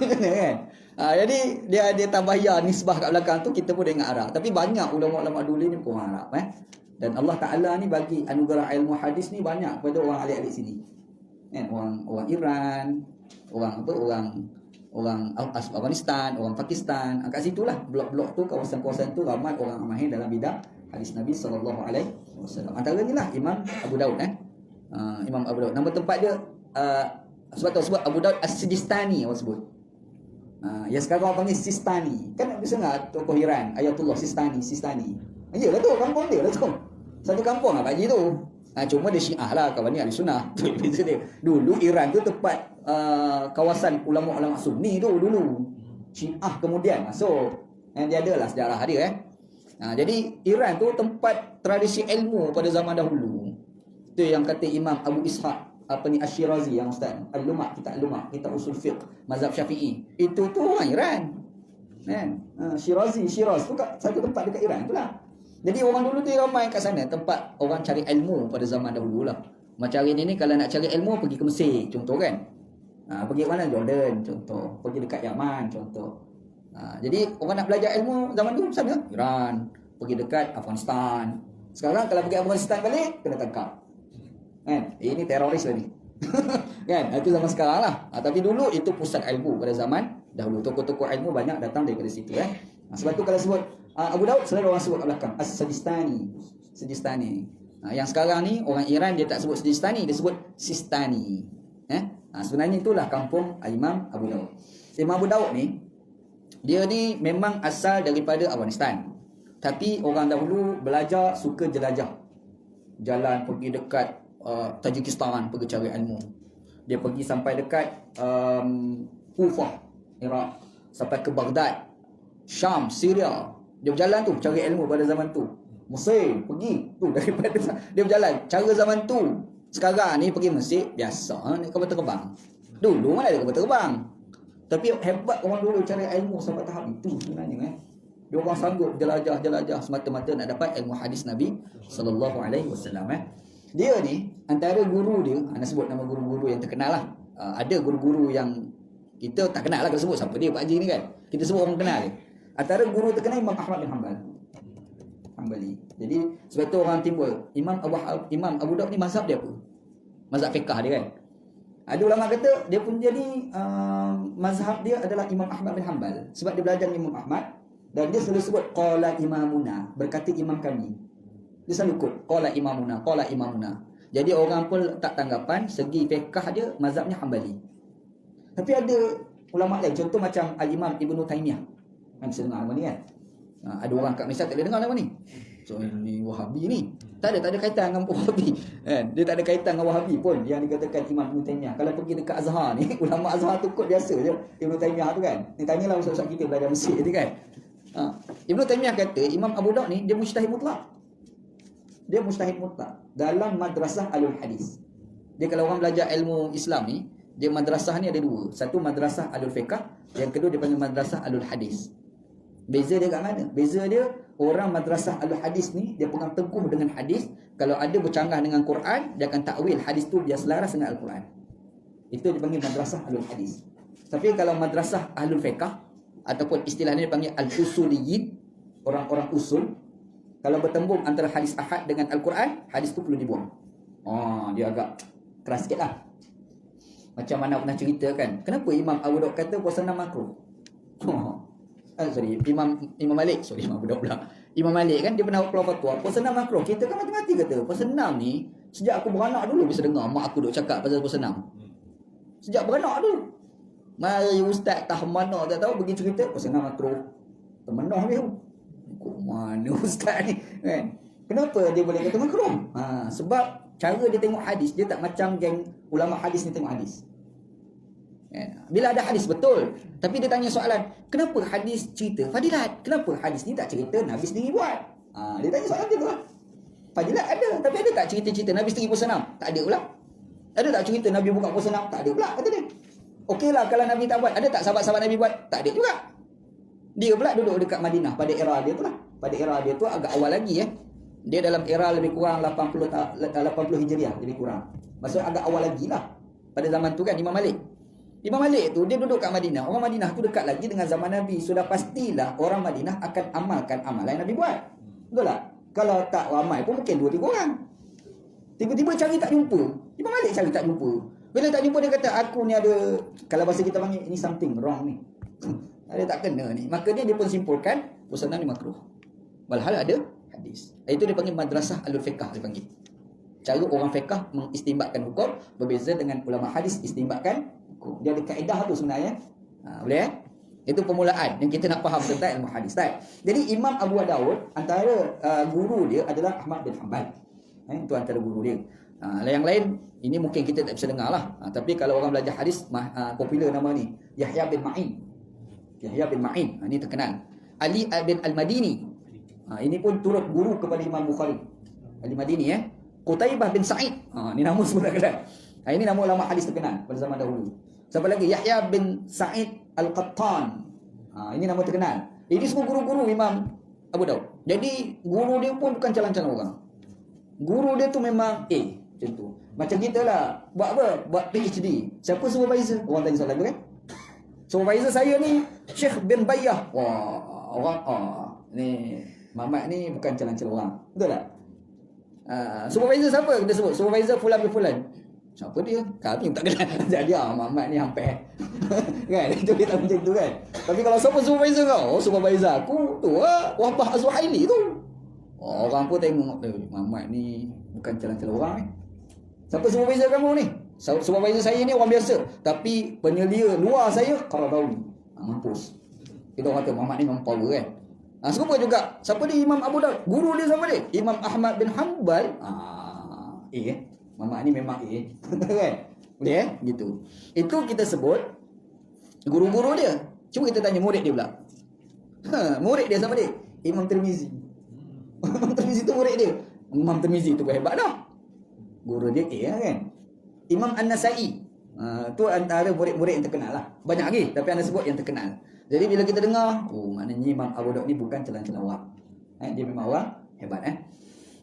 Kan? Jadi dia tambah ya nisbah kat belakang tu, kita pun dah ingat Arab. Tapi banyak ulama-ulama dulu ni pun orang Arab. Dan Allah Ta'ala ni bagi anugerah ilmu hadis ni banyak kepada orang alik-alik sini. Orang Iran, orang Afghanistan, orang Pakistan. Kat situlah blok-blok tu, kawasan-kawasan tu ramai orang mahir dalam bidang hadis Nabi SAW. Antaranya lah Imam Abu Daud. Imam Abu Daud. Nama tempat dia sebab Abu Daud As-Sijistani orang sebut. Yang sekarang orang panggil Sistani. Kan bisa tak tokoh Iran Ayatullah Sistani. Iyalah tu kampung dia lah tu. Satu kampung lah Pak Haji tu. Cuma dia Syiah lah, kawan ni ahli sunnah. Tu beza dia. Dulu Iran tu tempat kawasan ulama-ulama Sunni tu dulu. Syiah kemudian masuk. Dia adalah sejarah dia jadi Iran tu tempat tradisi ilmu pada zaman dahulu. Tu yang kata Imam Abu Ishaq Asy-Syirazi yang ustaz Al-Lumah, kita usul fiqh mazhab Syafi'i. Itu tu orang Iran. Syirazi, Syiraz tu satu tempat dekat Iran itulah. Jadi orang dulu tu ramai kat sana, tempat orang cari ilmu pada zaman dahulu lah. Macam hari ni kalau nak cari ilmu pergi ke Mesir contoh kan. Pergi mana? Jordan contoh. Pergi dekat Yaman contoh. Jadi orang nak belajar ilmu zaman dulu sana Iran, pergi dekat Afghanistan. Sekarang kalau pergi Afghanistan balik kena tangkap. Ini teroris lah ni. Kan? Itu zaman sekarang lah. Tapi dulu itu pusat ilmu pada zaman dahulu. Tokoh-tokoh ilmu banyak datang daripada situ. Sebab tu kalau sebut Abu Daud selalu orang sebut kat belakang As-Sijistani. Yang sekarang ni orang Iran dia tak sebut Sijistani, dia sebut Sistani. Sebenarnya itulah kampung Imam Abu Daud. Imam Abu Daud ni dia ni memang asal daripada Afghanistan. Tapi orang dahulu belajar suka jelajah. Jalan pergi dekat Tajikistan pergi cari ilmu. Dia pergi sampai dekat Kufah, Iraq, sampai ke Baghdad, Syam, Syria. Dia berjalan tu cari ilmu pada zaman tu. Mesir pergi tu daripada dia berjalan cara zaman tu. Sekarang ni pergi Mesir biasa naik kapal terbang. Dulu mana ada kapal terbang. Tapi hebat orang dulu cari ilmu sampai tahap itu sebenarnya. Dia orang sanggup jelajah semata-mata nak dapat ilmu hadis Nabi sallallahu alaihi wasallam. Dia ni antara guru dia, anda sebut nama guru-guru yang terkenal lah. Ada guru-guru yang kita tak kenal lah kalau sebut siapa dia Pak Haji ni kan. Kita sebut orang kenal dia. Antara guru terkenal Imam Ahmad bin Hanbali. Jadi sebab itu orang timbul Imam Abu Daud ni mazhab dia apa? Mazhab fiqh dia kan. Ada ulama kata dia pun jadi mazhab dia adalah Imam Ahmad bin Hanbal sebab dia belajar dengan Imam Ahmad dan dia selalu sebut qala imamuna, berkata imam kami. Dia selalu kut qala imamuna. Jadi orang pun tak tanggapan segi fiqh dia mazhabnya Hanbali. Tapi ada ulama lain, contoh macam Al-Imam Ibnu Taimiyah. Kan bisa dengar nama ni kan? Ada orang kat Malaysia tak boleh dengar nama ni. So ni Wahabi ni. Tak ada kaitan dengan Wahabi. Kan? Dia tak ada kaitan dengan Wahabi pun yang dikatakan Imam Ibnu Taimiyah. Kalau pergi dekat Azhar ni, ulama Azhar tu kot biasa je Ibnu Taimiyah tu kan. Ni tanyalah ustaz-ustaz kita belajar Mesir ni kan. Ibnu Taimiyah kata Imam Abu Daud ni dia mujtahid mutlak. Dia mujtahid mutlak dalam madrasah Alul Hadis. Dia kalau orang belajar ilmu Islam ni, dia madrasah ni ada dua. Satu madrasah Alul Fiqh, yang kedua dia panggil madrasah Alul Hadis. Beza dia kat mana? Beza dia, orang madrasah Alul Hadis ni dia pegang teguh dengan hadis. Kalau ada bercanggah dengan Quran, dia akan takwil hadis tu biar selaras dengan Al-Quran. Itu dipanggil madrasah Alul Hadis. Tapi kalau madrasah Ahlul Fiqh ataupun istilahnya dipanggil Al-Usuliyin, orang-orang usul, kalau bertembung antara hadis ahad dengan Al-Quran, hadis tu perlu dibuang. Dia agak keras sikit lah. Macam mana pernah cerita kan, kenapa Imam Abu Daud kata puasa 6 makruh? Imam Malik, Imam Abu Daud pula. Imam Malik kan dia pernah keluar fatwa puasa 6 makruh. Kita kan mati-mati kata puasa 6 ni sejak aku beranak dulu bisa dengar mak aku duk cakap pasal puasa 6. Sejak beranak dulu. Mari ustaz tak mana tak tahu pergi cerita puasa 6 makruh. Temenah dia. Kok mana ustaz ni kan? Kenapa dia boleh kata makruh? Sebab cara dia tengok hadis, dia tak macam geng ulama hadis ni tengok hadis. Bila ada hadis betul, tapi dia tanya soalan, kenapa hadis cerita fadilat? Kenapa hadis ni tak cerita Nabi sendiri buat? Dia tanya soalan dia tu lah. Fadilat ada, tapi ada tak cerita-cerita Nabi sendiri puasa 6? Tak ada pula. Ada tak cerita Nabi buka puasa 6? Tak ada pula, kata dia. Okeylah kalau Nabi tak buat, ada tak sahabat-sahabat Nabi buat? Tak ada juga. Dia pula duduk dekat Madinah pada era dia tu lah. Pada era dia tu agak awal lagi Dia dalam era lebih kurang 80 Hijriah lebih kurang. Maksudnya agak awal lagi lah. Pada zaman tu kan Imam Malik tu dia duduk kat Madinah. Orang Madinah tu dekat lagi dengan zaman Nabi. Sudah pastilah orang Madinah akan amalkan amalan yang Nabi buat. Betul tak? Kalau tak ramai pun mungkin 2-3 orang. Tiba-tiba cari tak jumpa. Imam Malik cari tak jumpa. Bila tak jumpa dia kata aku ni ada, kalau bahasa kita panggil ini something wrong ni. Ada tak kena ni. Maka dia pun simpulkan puasa 6 ni makruh. Walhal ada hadis. Itu dia panggil madrasah Alul Fiqh dia panggil. Cara orang fiqh mengistinbatkan hukum berbeza dengan ulama hadis istinbatkan hukum. Dia ada kaedah tu sebenarnya. Boleh Itu permulaan yang kita nak faham tentang ilmu hadis. Jadi Imam Abu Daud antara guru dia adalah Ahmad bin Hanbal. Itu antara guru dia. Yang lain ini mungkin kita tak bisa dengar lah. Tapi kalau orang belajar hadis popular nama ni Yahya bin Ma'in. Ini terkenal. Ali bin Al-Madini. Ini pun turut guru kepada Imam Bukhari. Ali Madini Qutaibah bin Sa'id. Ini nama semua terkenal. Ini nama ulama hadis terkenal pada zaman dahulu. Siapa lagi? Yahya bin Sa'id Al-Qattan. Ini nama terkenal. Ini semua guru-guru Imam Abu Daud. Jadi guru dia pun bukan calon-calon orang. Guru dia tu memang macam tu. Macam kita lah. Buat apa? Buat PhD. Siapa supervisor? Orang tanya soalan tu kan? Supervisor saya ni Syekh bin Bayyah. Wah, orang ni Mamat ni bukan calon-calon orang. Betul tak? Supervisor siapa kita sebut? Supervisor fulan bin fulan. Siapa dia? Kami tak kenal. Jadi Mamat ni hampir. Kan? Itu dia tak macam tu kan. Tapi kalau siapa supervisor kau? Supervisor aku tu Wahbah Az-Zuhaili tu. Orang pun tengok Mamat ni bukan calon-calon orang ni. Siapa supervisor kamu ni? Supervisor saya ni orang biasa, tapi penyelia luar saya Qaradawi. Mampus. Kita orang kata Mamat ni memang power kan. Serupa juga. Siapa dia? Imam Abu Daud. Guru dia siapa dia? Imam Ahmad bin Hanbal. Mamat ni memang kan? Boleh gitu. Itu kita sebut guru-guru dia. Cuba kita tanya murid dia pula. Murid dia siapa dia? Imam Tirmizi. Imam Tirmizi tu murid dia. Imam Tirmizi tu hebat dah. Guru dia kan? Imam An-Nasai. Tu antara murid-murid yang terkenal lah. Banyak lagi tapi anda sebut yang terkenal. Jadi bila kita dengar, maknanya Imam Abu Daud ni bukan calon-calon orang. Dia memang orang hebat.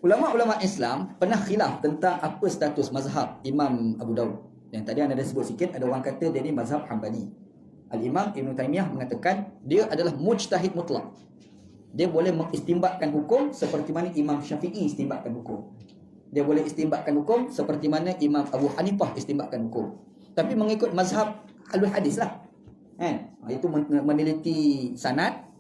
Ulama-ulama Islam pernah khilaf tentang apa status mazhab Imam Abu Daud. Yang tadi anda dah sebut sikit, ada orang kata dia ni mazhab Hanbali. Al-Imam Ibn Taymiyah mengatakan dia adalah mujtahid mutlak. Dia boleh mengistimbatkan hukum seperti mana Imam Syafi'i istimbatkan hukum. Dia boleh istimbatkan hukum seperti mana Imam Abu Hanifah istimbatkan hukum. Tapi mengikut mazhab Ahlul Hadis lah. Kan? Itu meneliti sanad.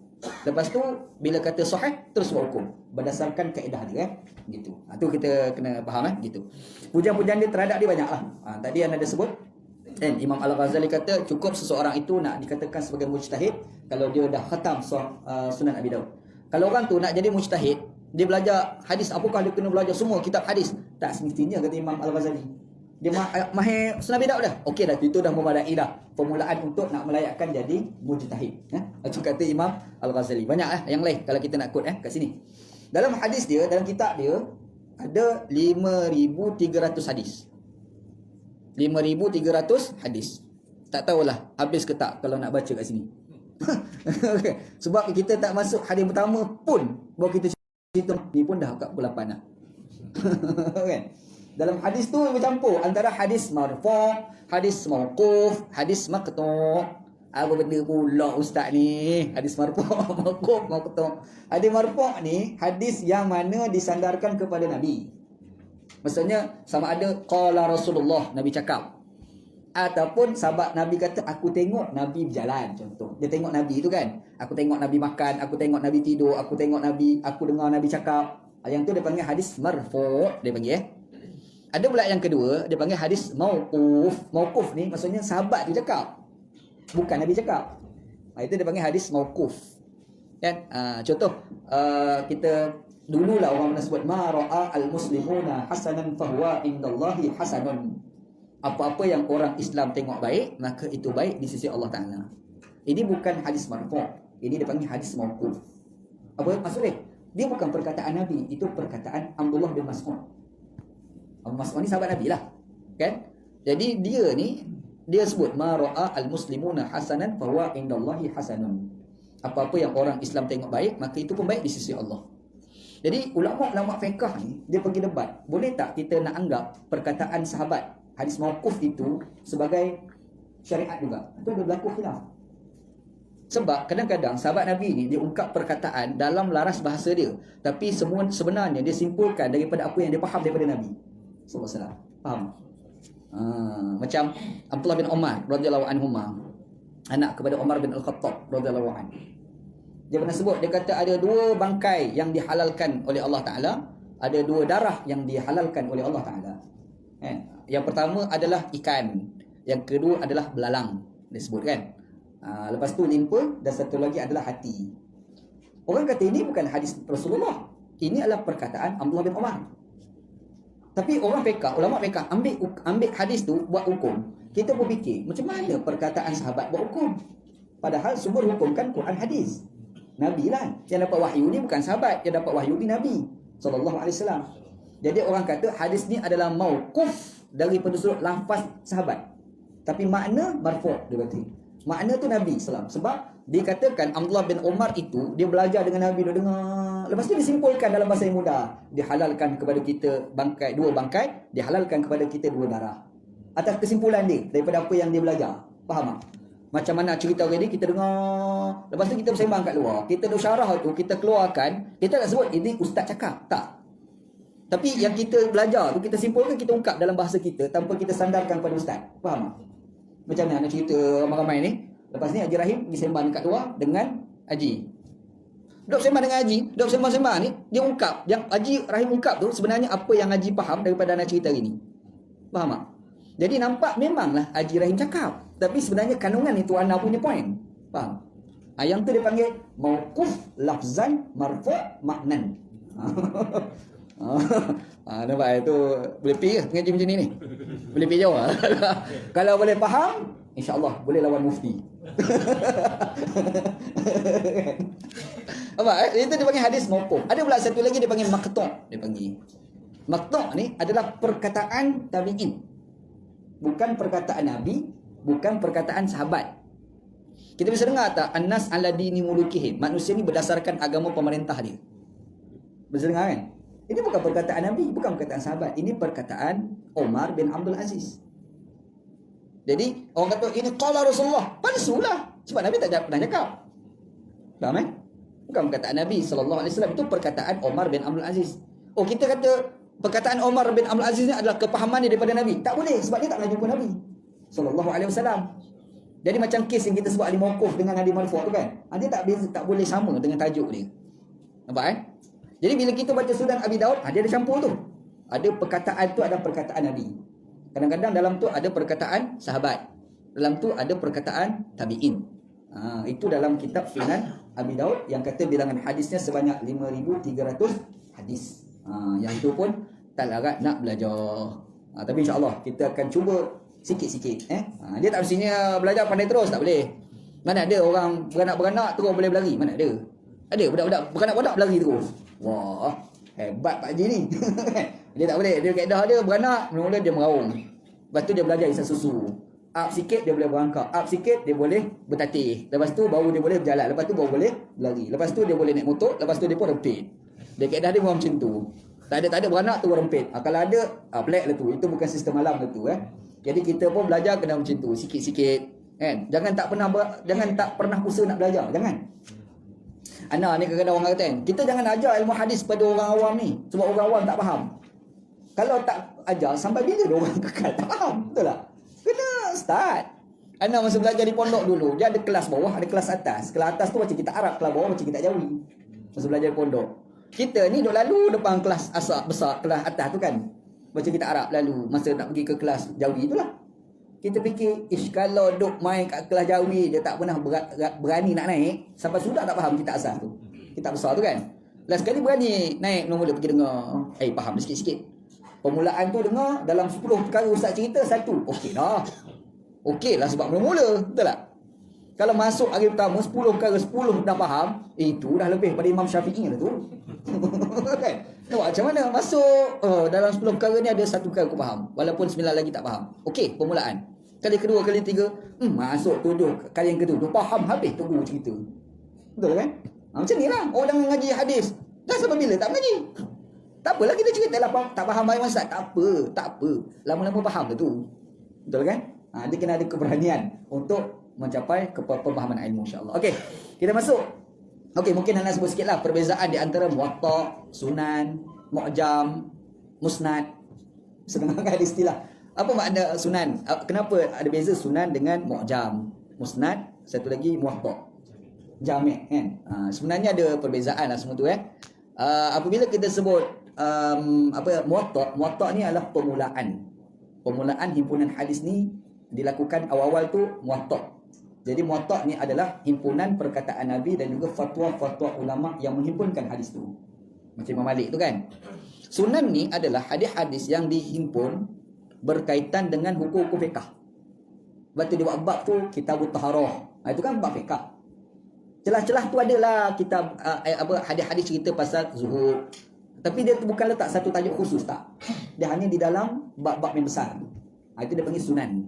Lepas tu bila kata sahih terus buat hukum berdasarkan kaedah dia gitu. Itu kita kena faham gitu. Pujian-pujian dia terhadap dia banyaklah. Tadi anda ada sebut Imam Al-Ghazali kata cukup seseorang itu nak dikatakan sebagai mujtahid kalau dia dah khatam Sunan Abi Daud. Kalau orang tu nak jadi mujtahid, dia belajar hadis, apakah dia kena belajar semua kitab hadis? Tak semestinya, kata Imam Al-Ghazali. Dia mahir Sunan Abi Daud dah. Okey dah, itu dah memadai dah permulaan untuk nak melayakkan jadi mujtahid. Itu kata Imam Al-Ghazali. Banyak yang lain kalau kita nak quote kat sini. Dalam hadis dia, dalam kitab dia ada 5,300 hadis. 5,300 hadis. Tak tahulah habis ke tak kalau nak baca kat sini. Sebab kita tak masuk hadis pertama pun baru kita cerita ni pun dah kat pukul 8 dah. Kan? Dalam hadis tu bercampur antara hadis marfu', hadis mauquf, hadis maqtu'. Apa benda pula ustaz ni? Hadis marfu', mauquf, maqtu'. Hadis marfu' ni hadis yang mana disandarkan kepada Nabi. Maksudnya sama ada qala Rasulullah, Nabi cakap, ataupun sahabat Nabi kata aku tengok Nabi berjalan. Contoh, dia tengok Nabi tu kan, aku tengok Nabi makan, aku tengok Nabi tidur, aku tengok Nabi, aku dengar Nabi cakap. Yang tu dia panggil hadis marfu', dia panggil. Ada pula yang kedua, dia panggil hadis mauquf. Mauquf ni maksudnya sahabat dia cakap, bukan Nabi cakap. Itu dia panggil hadis mauquf. Kan? Contoh, kita dululah orang pernah sebut ma ra'a al-muslimuna hasanan fahuwa indallahi hasanun. Apa-apa yang orang Islam tengok baik, maka itu baik di sisi Allah Ta'ala. Ini bukan hadis marfu'. Ini dipanggil hadis mauquf. Apa maksud dia? Dia bukan perkataan Nabi. Itu perkataan Abdullah bin Mas'ud. Mas'ud ni sahabat Nabi lah. Kan? Jadi dia ni, dia sebut ma ra'a al-muslimuna hasanan fahuwa indallahi hasanun. Apa-apa yang orang Islam tengok baik, maka itu pun baik di sisi Allah. Jadi ulama-ulama fiqh ni, dia pergi debat. Boleh tak kita nak anggap perkataan sahabat hadis mauquf itu sebagai syariat juga? Itu ada berlaku khilaf. Sebab kadang-kadang sahabat Nabi ni dia ungkap perkataan dalam laras bahasa dia, tapi semua sebenarnya dia simpulkan daripada apa yang dia faham daripada Nabi sallallahu alaihi wasallam. Faham? Macam Abdullah bin Umar radhiyallahu anhuma, anak kepada Umar bin Al-Khattab radhiyallahu anhu. Dia pernah sebut, dia kata ada dua bangkai yang dihalalkan oleh Allah Ta'ala, ada dua darah yang dihalalkan oleh Allah Ta'ala. Yang pertama adalah ikan, yang kedua adalah belalang, dia sebut kan. Lepas tu limpa, dan satu lagi adalah hati. Orang kata ini bukan hadis Rasulullah, ini adalah perkataan Abdullah bin Umar. Tapi orang fiqh, ulama fiqh ambil hadis tu buat hukum. Kita berfikir macam mana perkataan sahabat buat hukum, padahal sumber hukum kan Quran hadis. Nabi lah yang dapat wahyu ni, bukan sahabat. Yang dapat wahyu ni Nabi sallallahu alaihi wasallam. Jadi orang kata hadis ni adalah mauquf daripada sudut lafaz sahabat, tapi makna marfu', dia kata. Makna tu Nabi sallallahu alaihi wasallam. Sebab dikatakan Abdullah bin Umar itu dia belajar dengan Nabi, dia dengar. Lepas tu disimpulkan dalam bahasa yang mudah. Dihalalkan kepada kita bangkai, dua bangkai, dihalalkan kepada kita dua darah. Atas kesimpulan dia daripada apa yang dia belajar. Faham tak? Macam mana cerita tadi kita dengar, lepas tu kita bersembang kat luar, kita dah syarah tu, kita keluarkan, kita tak sebut ini ustaz cakap, tak. Tapi yang kita belajar tu, kita simpulkan, kita ungkap dalam bahasa kita tanpa kita sandarkan pada ustaz. Faham tak? Macam mana nak cerita ramai-ramai ni. Lepas ni Haji Rahim pergi sembang kat luar dengan Haji. Duk sembang dengan Haji, duk sembang-sembang ni, dia ungkap, yang Haji Rahim ungkap tu sebenarnya apa yang Haji faham daripada anak cerita hari ni. Faham tak? Jadi nampak memanglah Haji Rahim cakap, tapi sebenarnya kandungan itu anda punya point. Faham? Yang tu dia panggil mauquf lafzan marfu' maknan. Nampak itu boleh pergi ke mengaji macam ni? Boleh pergi jauh. Kalau boleh faham, insya-Allah boleh lawan mufti. Apa? Itu dia panggil hadis mauquf. Ada pula satu lagi dia panggil maqtu', dia panggil. Maqtu' ni adalah perkataan tabi'in. Bukan perkataan Nabi, bukan perkataan sahabat. Kita bisa dengar tak? An-nas ala dini mulukihim. Manusia ni berdasarkan agama pemerintah dia. Bisa dengar kan? Ini bukan perkataan Nabi, bukan perkataan sahabat. Ini perkataan Umar bin Abdul Aziz. Jadi orang kata ini qala Rasulullah, palsulah. Sebab Nabi tak pernah cakap. Faham eh? Bukan perkataan Nabi sallallahu alaihi wasallam, itu perkataan Omar bin Abdul Aziz. Oh, kita kata perkataan Omar bin Abdul Aziz ni adalah kepahaman dia daripada Nabi. Tak boleh, sebab dia tak pernah jumpa Nabi sallallahu alaihi wasallam. Jadi macam kes yang kita sebut hadis mauquf dengan hadis marfu' tu kan. Dia tak boleh sama dengan tajuk dia. Nampak eh? Jadi bila kita baca Sunan Abi Daud, dia ada campur tu. Ada perkataan tu ada perkataan Nabi. Kadang-kadang dalam tu ada perkataan sahabat. Dalam tu ada perkataan tabi'in. Itu dalam kitab Sunan Abi Daud yang kata bilangan hadisnya sebanyak 5,300 hadis. Yang itu pun tak larat nak belajar. Tapi insya-Allah kita akan cuba sikit-sikit. Dia tak mestinya belajar pandai terus, tak boleh. Mana ada orang beranak-beranak terus boleh berlari? Mana ada? Ada budak-budak beranak-beranak berlari terus. Wah, hebat Pak Haji ni. Dia tak boleh. Dia kaedah dia beranak, mula-mula dia meraung. Lepas tu dia belajar isap susu. Up sikit dia boleh berangkak. Up sikit dia boleh bertatih. Lepas tu baru dia boleh berjalan. Lepas tu baru boleh berlari. Lepas tu dia boleh naik motor. Lepas tu dia pun rempit. Dia kaedah dia memang macam tu. Tak ada beranak tu rempit. Kalau ada, black lah tu. Itu bukan sistem alam lah tu. Jadi kita pun belajar kena macam tu. Sikit-sikit. Kan? Jangan tak pernah usaha nak belajar. Jangan. Ana ni kadang-kadang orang kata kan, kita jangan ajar ilmu hadis pada orang awam ni. Sebab orang awam tak faham. Kalau tak ajar, sampai bila dia orang kekal tak faham? Betul tak? Kena start. Ana masa belajar di pondok dulu, dia ada kelas bawah, ada kelas atas. Kelas atas tu macam kita Arab, kelas bawah macam kita Jawi. Masa belajar di pondok. Kita ni duk lalu depan kelas asal besar, kelas atas tu kan. Macam kita Arab lalu masa nak pergi ke kelas Jawi itulah. Kita fikir, kalau duk main kat kelas Jawi, dia tak pernah berani nak naik, sampai sudah tak faham kitab asas tu. Kitab besar tu kan. Last sekali berani naik, mula-mula pergi dengar. Faham sikit-sikit. Permulaan tu dengar, dalam 10 perkara ustaz cerita, satu. Okey dah. Okey lah sebab mula-mula. Betul tak? Kalau masuk hari pertama, 10 perkara, 10 dah faham, itu dah lebih pada Imam Syafi'i lah tu. Kan? Nampak macam mana? Masuk, dalam 10 perkara ni ada satu perkara aku faham. Walaupun 9 lagi tak faham. Okey, permulaan. Kali kedua, kali tiga, masuk 7. Kali yang kedua, faham habis tunggu cerita. Betul kan? Macam ni lah. Orang ngaji hadis. Dah sampai bila tak mengaji? Tak apalah kita cerita lah, tak faham ayat Ustaz. Tak apa. Lama-lama faham lah tu. Betul kan? Dia kena ada keberanian untuk mencapai pemahaman ilmu, insya-Allah. Okey, kita masuk. Okey, mungkin anda sebut sikitlah perbezaan di antara muwatta', sunan, mu'jam, musnad. Senang kan istilah. Apa makna sunan? Kenapa ada beza sunan dengan mu'jam, musnad, satu lagi muwatta', jami' kan? Sebenarnya ada perbezaan lah semua tu apabila kita sebut muwatta' ni adalah permulaan himpunan hadis ni dilakukan awal-awal tu muwatta'. Jadi muwatta' ni adalah himpunan perkataan Nabi dan juga fatwa-fatwa ulama yang menghimpunkan hadis tu. Macam Imam Malik tu kan. Sunan ni adalah hadis-hadis yang dihimpun berkaitan dengan hukum-hukum fiqh. Lepas tu dia buat bab tu kitabut taharah. Itu kan bab fiqh. Celah-celah tu adalah kitab hadis-hadis cerita pasal zuhud. Tapi dia tu bukan letak satu tajuk khusus, tak. Dia hanya di dalam bab-bab yang besar. Itu dia panggil sunan.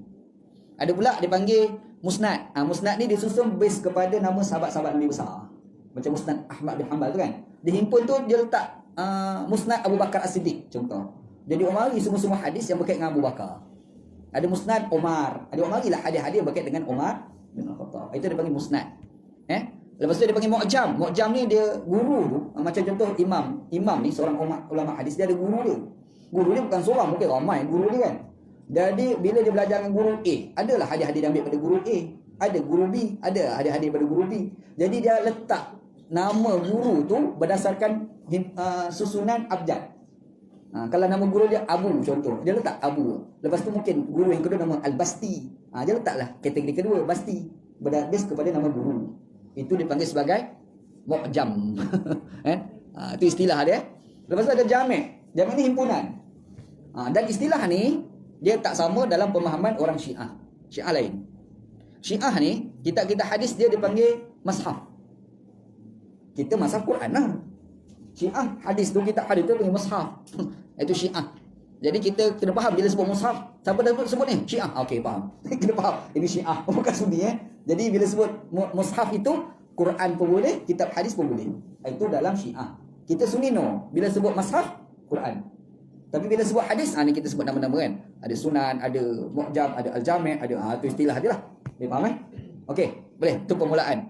Ada pula dia panggil musnad. Musnad ni disusun base kepada nama sahabat-sahabat Nabi besar. Macam Musnad Ahmad bin Hanbal tu kan. Dihimpun tu dia letak Musnad Abu Bakar As-Siddiq contoh. Jadi Umar semua-semua hadis yang berkait dengan Abu Bakar. Ada Musnad Umar. Ada Umar lah hadis-hadis berkait dengan Umar bin Khattab. Itu dia panggil musnad. Lepas tu dia panggil mu'jam. Mu'jam ni dia guru tu. Macam contoh imam. Imam ni seorang ulama hadis, dia ada guru dia. Guru dia bukan seorang, mungkin ramai guru dia kan. Jadi bila dia belajar dengan guru A, adalah hadis-hadis dia ambil pada guru A. Ada guru B, ada hadis-hadis pada guru B. Jadi dia letak nama guru tu berdasarkan susunan abjad. Kalau nama guru dia Abu contoh, dia letak Abu. Lepas tu mungkin guru yang kedua nama Al-Basti. Dia letaklah kategori kedua Basti berdasar kepada nama guru. Itu dipanggil sebagai mu'jam. Itu istilah dia. Lepas tu ada jami'. Jami' ni himpunan. Dan istilah ni dia tak sama dalam pemahaman orang Syiah. Syiah lain. Syiah ni kita hadis dia dipanggil mashaf. Kita mashaf Quran lah. Syiah hadis tu, kitab hadis tu panggil mushaf. Itu Syiah. Jadi kita kena faham bila sebut mushaf, siapa dah sebut ni? Syiah. Okey, faham. Kena faham. Ini Syiah, bukan Sunni Jadi bila sebut mushaf itu, Quran pun boleh, kitab hadis pun boleh. Itu dalam Syiah. Kita Sunni no. Bila sebut mushaf, Quran. Tapi bila sebut hadis, ni kita sebut nama-nama kan. Ada sunan, ada mu'jam, ada al-jami', ada tu istilah dia lah. Dia faham Okey, boleh. Tu permulaan.